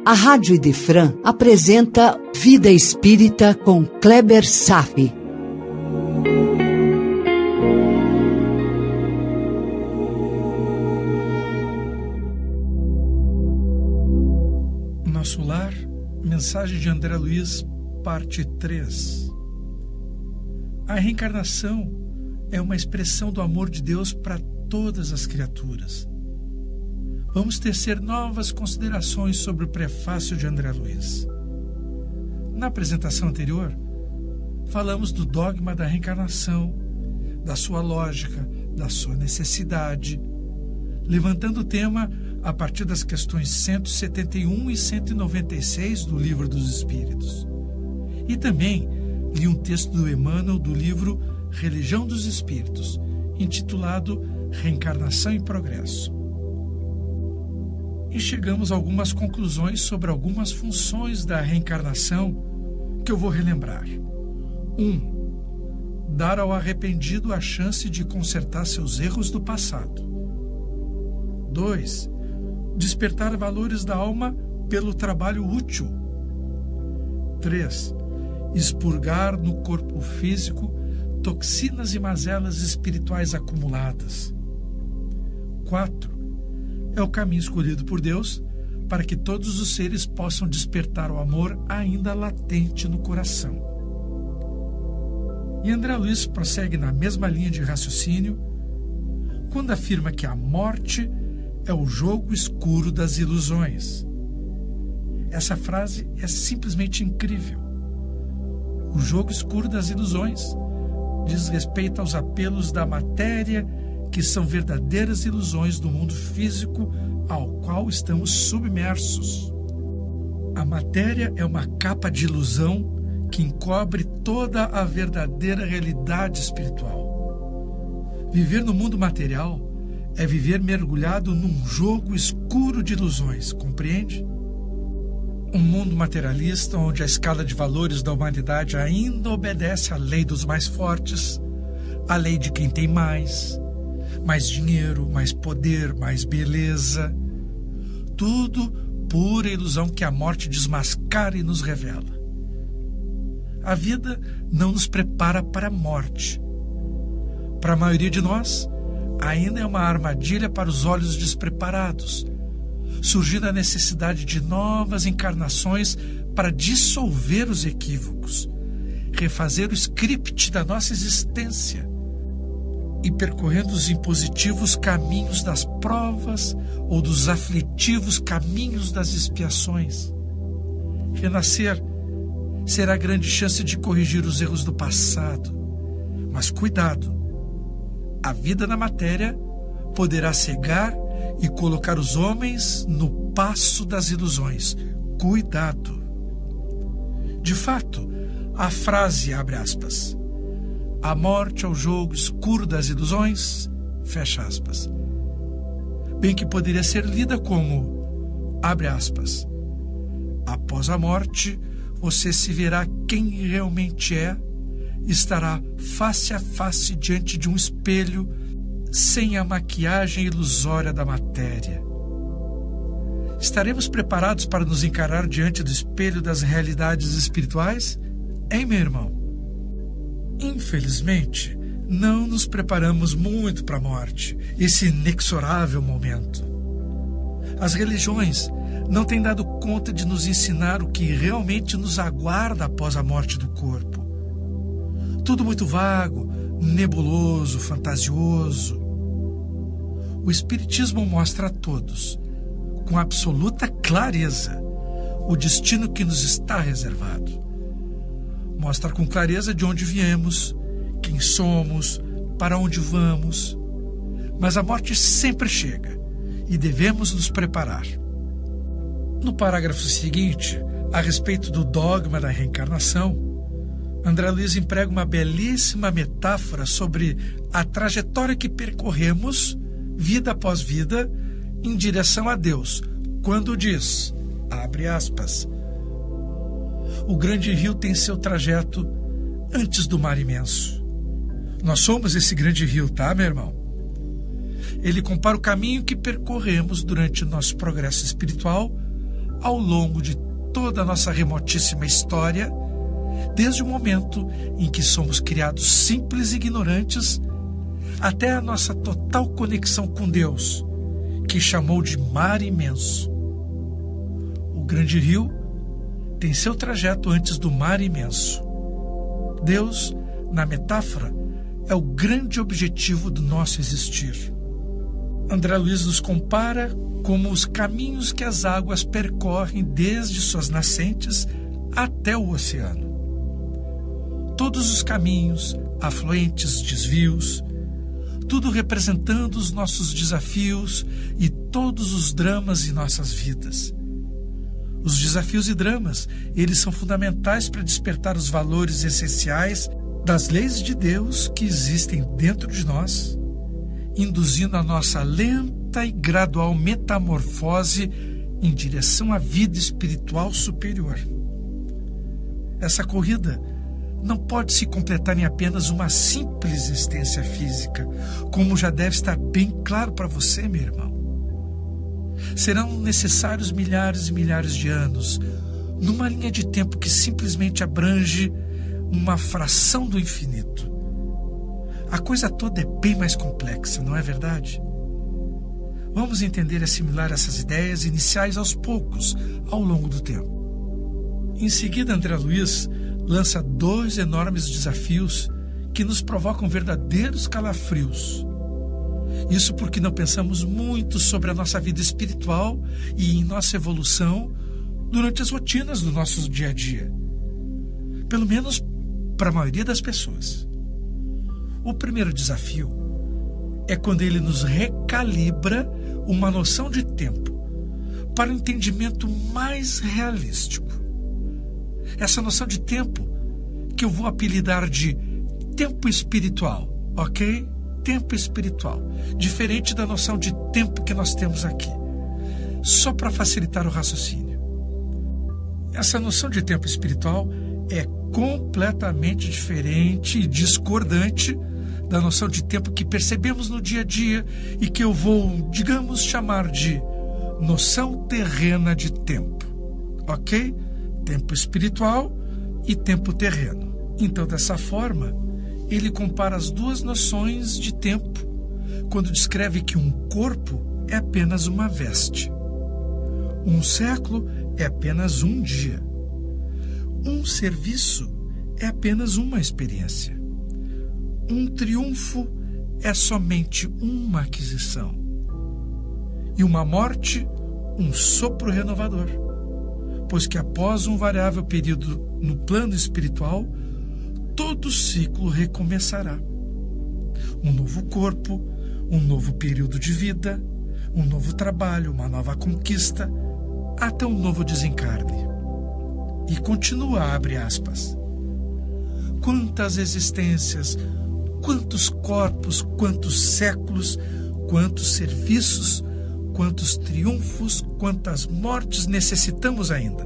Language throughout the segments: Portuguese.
A Rádio Idefran apresenta Vida Espírita com Kleber Safi. Nosso Lar, mensagem de André Luiz, parte 3. A reencarnação é uma expressão do amor de Deus para todas as criaturas. Vamos tecer novas considerações sobre o prefácio de André Luiz. Na apresentação anterior, falamos do dogma da reencarnação, da sua lógica, da sua necessidade, levantando o tema a partir das questões 171 e 196 do Livro dos Espíritos. E também li um texto do Emmanuel do livro Religião dos Espíritos, intitulado Reencarnação e Progresso. E chegamos a algumas conclusões sobre algumas funções da reencarnação que eu vou relembrar. 1. Dar ao arrependido a chance de consertar seus erros do passado. 2. Despertar valores da alma pelo trabalho útil. 3. Expurgar no corpo físico toxinas e mazelas espirituais acumuladas. 4. É o caminho escolhido por Deus para que todos os seres possam despertar o amor ainda latente no coração. E André Luiz prossegue na mesma linha de raciocínio quando afirma que a morte é o jogo escuro das ilusões. Essa frase é simplesmente incrível. O jogo escuro das ilusões diz respeito aos apelos da matéria, que são verdadeiras ilusões do mundo físico ao qual estamos submersos. A matéria é uma capa de ilusão que encobre toda a verdadeira realidade espiritual. Viver no mundo material é viver mergulhado num jogo escuro de ilusões, compreende? Um mundo materialista onde a escala de valores da humanidade ainda obedece à lei dos mais fortes, à lei de quem tem mais dinheiro, mais poder, mais beleza. Tudo pura ilusão que a morte desmascara e nos revela. A vida não nos prepara para a morte. Para a maioria de nós, ainda é uma armadilha para os olhos despreparados, surgindo a necessidade de novas encarnações para dissolver os equívocos, refazer o script da nossa existência e percorrendo os impositivos caminhos das provas ou dos aflitivos caminhos das expiações. Renascer será a grande chance de corrigir os erros do passado. Mas cuidado! A vida na matéria poderá cegar e colocar os homens no passo das ilusões. Cuidado! De fato, a frase, abre aspas, a morte é o jogo escuro das ilusões, fecha aspas, bem que poderia ser lida como, abre aspas, após a morte você se verá quem realmente é, estará face a face diante de um espelho sem a maquiagem ilusória da matéria. Estaremos preparados para nos encarar diante do espelho das realidades espirituais? Hein, meu irmão? Infelizmente, não nos preparamos muito para a morte, esse inexorável momento. As religiões não têm dado conta de nos ensinar o que realmente nos aguarda após a morte do corpo. Tudo muito vago, nebuloso, fantasioso. O Espiritismo mostra a todos, com absoluta clareza, o destino que nos está reservado. Mostra com clareza de onde viemos, quem somos, para onde vamos. Mas a morte sempre chega e devemos nos preparar. No parágrafo seguinte, a respeito do dogma da reencarnação, André Luiz emprega uma belíssima metáfora sobre a trajetória que percorremos, vida após vida, em direção a Deus, quando diz, abre aspas, o grande rio tem seu trajeto antes do mar imenso. Nós somos esse grande rio, tá, meu irmão? Ele compara o caminho que percorremos durante o nosso progresso espiritual ao longo de toda a nossa remotíssima história, desde o momento em que somos criados simples e ignorantes, até a nossa total conexão com Deus, que chamou de mar imenso. O grande rio tem seu trajeto antes do mar imenso. Deus, na metáfora, é o grande objetivo do nosso existir. André Luiz nos compara como os caminhos que as águas percorrem desde suas nascentes até o oceano. Todos os caminhos, afluentes, desvios, tudo representando os nossos desafios e todos os dramas em nossas vidas. Os desafios e dramas, eles são fundamentais para despertar os valores essenciais das leis de Deus que existem dentro de nós, induzindo a nossa lenta e gradual metamorfose em direção à vida espiritual superior. Essa corrida não pode se completar em apenas uma simples existência física, como já deve estar bem claro para você, meu irmão. Serão necessários milhares e milhares de anos, numa linha de tempo que simplesmente abrange uma fração do infinito. A coisa toda é bem mais complexa, não é verdade? Vamos entender e assimilar essas ideias iniciais aos poucos, ao longo do tempo. Em seguida, André Luiz lança 2 enormes desafios que nos provocam verdadeiros calafrios. Isso porque não pensamos muito sobre a nossa vida espiritual e em nossa evolução durante as rotinas do nosso dia a dia. Pelo menos para a maioria das pessoas. O primeiro desafio é quando ele nos recalibra uma noção de tempo para um entendimento mais realístico. Essa noção de tempo que eu vou apelidar de tempo espiritual, ok? Tempo espiritual, diferente da noção de tempo que nós temos aqui, só para facilitar o raciocínio. Essa noção de tempo espiritual é completamente diferente e discordante da noção de tempo que percebemos no dia a dia e que eu vou, digamos, chamar de noção terrena de tempo, ok? Tempo espiritual e tempo terreno. Então, dessa forma, ele compara as 2 noções de tempo quando descreve que um corpo é apenas uma veste. Um século é apenas um dia. Um serviço é apenas uma experiência. Um triunfo é somente uma aquisição. E uma morte, um sopro renovador. Pois que após um variável período no plano espiritual, todo ciclo recomeçará. Um novo corpo, um novo período de vida, um novo trabalho, uma nova conquista, até um novo desencarne. E continua, abre aspas. Quantas existências, quantos corpos, quantos séculos, quantos serviços, quantos triunfos, quantas mortes necessitamos ainda,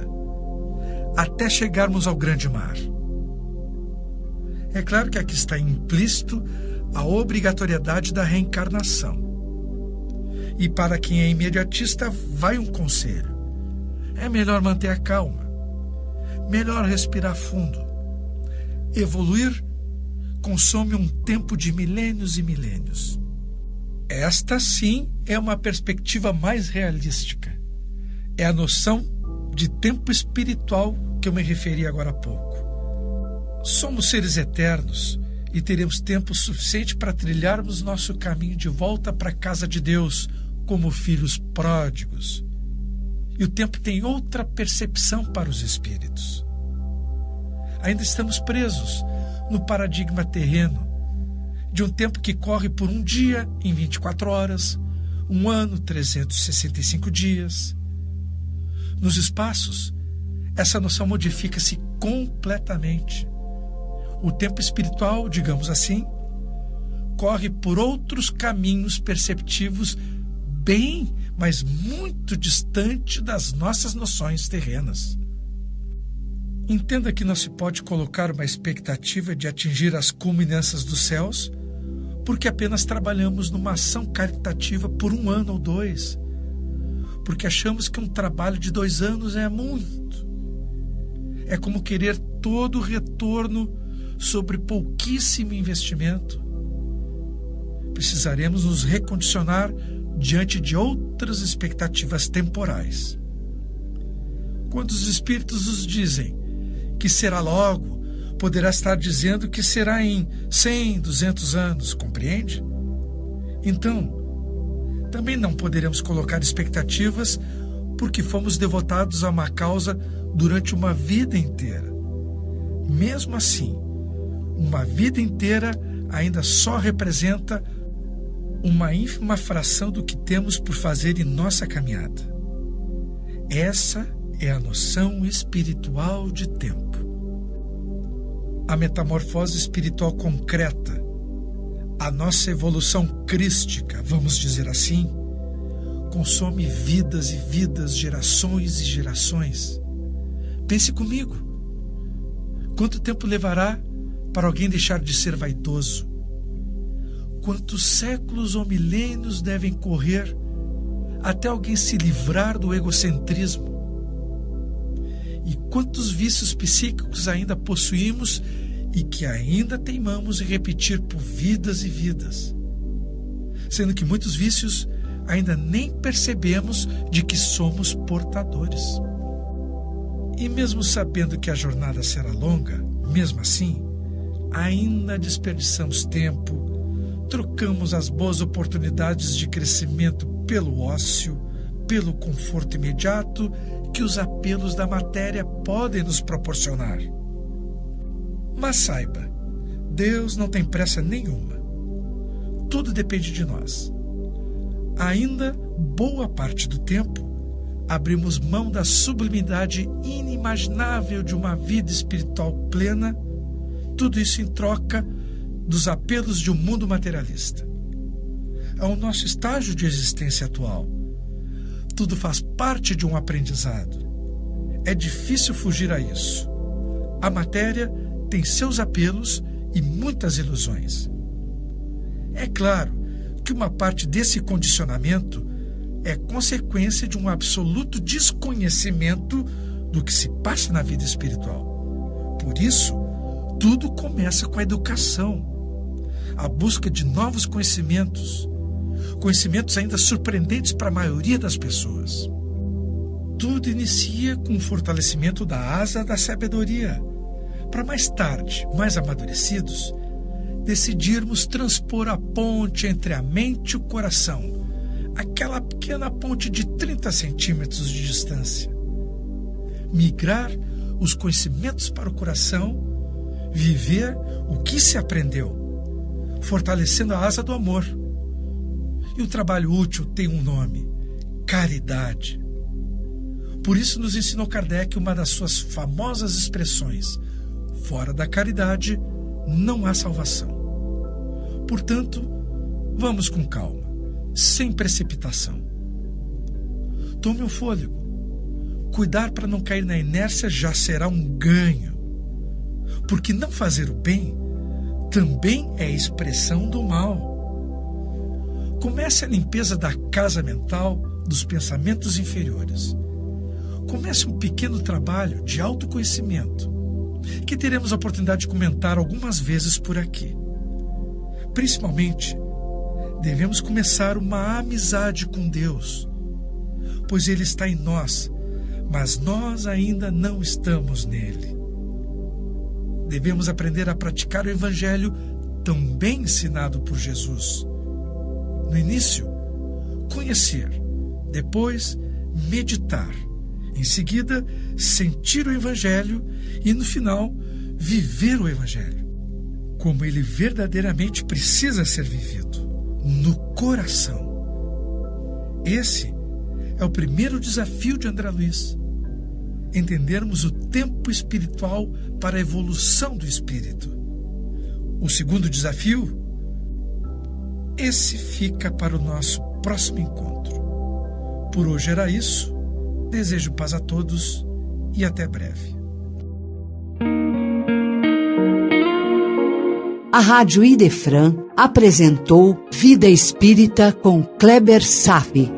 até chegarmos ao grande mar. É claro que aqui está implícito a obrigatoriedade da reencarnação. E para quem é imediatista, vai um conselho. É melhor manter a calma. Melhor respirar fundo. Evoluir consome um tempo de milênios e milênios. Esta, sim, é uma perspectiva mais realística. É a noção de tempo espiritual que eu me referi agora há pouco. Somos seres eternos e teremos tempo suficiente para trilharmos nosso caminho de volta para a casa de Deus como filhos pródigos. E o tempo tem outra percepção para os espíritos. Ainda estamos presos no paradigma terreno de um tempo que corre por um dia em 24 horas, um ano, 365 dias. Nos espaços, essa noção modifica-se completamente. O tempo espiritual, digamos assim, corre por outros caminhos perceptivos bem, mas muito distante das nossas noções terrenas. Entenda que não se pode colocar uma expectativa de atingir as culminâncias dos céus, porque apenas trabalhamos numa ação caritativa por um ano ou 2. porque achamos que um trabalho de 2 anos é muito. É como querer todo o retorno sobre pouquíssimo investimento. Precisaremos nos recondicionar diante de outras expectativas temporais. Quando os espíritos nos dizem que será logo, poderá estar dizendo que será em 100, 200 anos, compreende? Então, também não poderemos colocar expectativas porque fomos devotados a uma causa durante uma vida inteira. Mesmo assim, uma vida inteira ainda só representa uma ínfima fração do que temos por fazer em nossa caminhada. Essa é a noção espiritual de tempo. A metamorfose espiritual concreta, a nossa evolução crística, vamos dizer assim, consome vidas e vidas, gerações e gerações. Pense comigo. Quanto tempo levará para alguém deixar de ser vaidoso? Quantos séculos ou milênios devem correr até alguém se livrar do egocentrismo? E quantos vícios psíquicos ainda possuímos e que ainda teimamos em repetir por vidas e vidas? Sendo que muitos vícios ainda nem percebemos de que somos portadores. E mesmo sabendo que a jornada será longa, mesmo assim, ainda desperdiçamos tempo, trocamos as boas oportunidades de crescimento pelo ócio, pelo conforto imediato que os apelos da matéria podem nos proporcionar. Mas saiba, Deus não tem pressa nenhuma. Tudo depende de nós. Ainda boa parte do tempo, abrimos mão da sublimidade inimaginável de uma vida espiritual plena, tudo isso em troca dos apelos de um mundo materialista. Ao nosso estágio de existência atual, tudo faz parte de um aprendizado. É difícil fugir a isso. A matéria tem seus apelos e muitas ilusões. É claro que uma parte desse condicionamento é consequência de um absoluto desconhecimento do que se passa na vida espiritual. Por isso, tudo começa com a educação, a busca de novos conhecimentos ainda surpreendentes para a maioria das pessoas. Tudo inicia com o fortalecimento da asa da sabedoria, para mais tarde, mais amadurecidos, decidirmos transpor a ponte entre a mente e o coração, aquela pequena ponte de 30 centímetros de distância. Migrar os conhecimentos para o coração, viver o que se aprendeu, fortalecendo a asa do amor. E o trabalho útil tem um nome: caridade. Por isso nos ensinou Kardec uma das suas famosas expressões: fora da caridade não há salvação. Portanto, vamos com calma, sem precipitação. Tome um fôlego. Cuidar para não cair na inércia já será um ganho. Porque não fazer o bem também é expressão do mal. Comece a limpeza da casa mental dos pensamentos inferiores. Comece um pequeno trabalho de autoconhecimento, que teremos a oportunidade de comentar algumas vezes por aqui. Principalmente, devemos começar uma amizade com Deus, pois Ele está em nós, mas nós ainda não estamos nele. Devemos aprender a praticar o Evangelho tão bem ensinado por Jesus. No início, conhecer, depois, meditar, em seguida, sentir o Evangelho e, no final, viver o Evangelho, como ele verdadeiramente precisa ser vivido, no coração. Esse é o primeiro desafio de André Luiz: entendermos o tempo espiritual para a evolução do espírito. O segundo desafio, esse fica para o nosso próximo encontro. Por hoje era isso. Desejo paz a todos e até breve. A Rádio Idefran apresentou Vida Espírita com Kleber Safi.